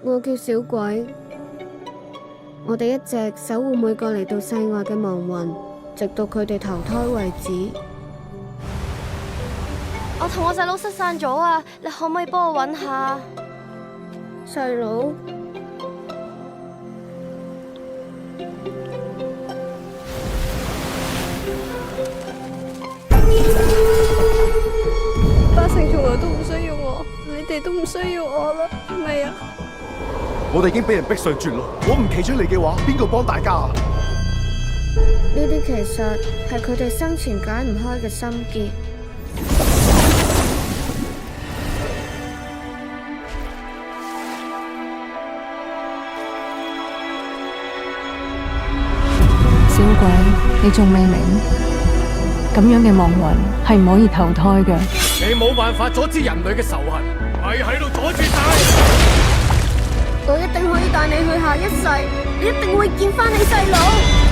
我叫小鬼，我哋一直守護每個嚟到世外嘅亡魂，直到佢哋投胎為止。我同我細佬失散咗啊！你可唔可以幫我揾下？細佬，八成從來都唔需要我，你哋都唔需要我啦，係咪啊？我哋已經俾人逼上絕路，我唔企出嚟嘅話，邊個幫大家啊？呢啲其實係佢哋生前解唔開嘅心結。小鬼，你仲未明？咁樣嘅亡魂係唔可以投胎嘅。你冇辦法阻止人類嘅仇恨，咪喺度阻住晒。我一定可以帶你去下一世，你一定會見返你細佬。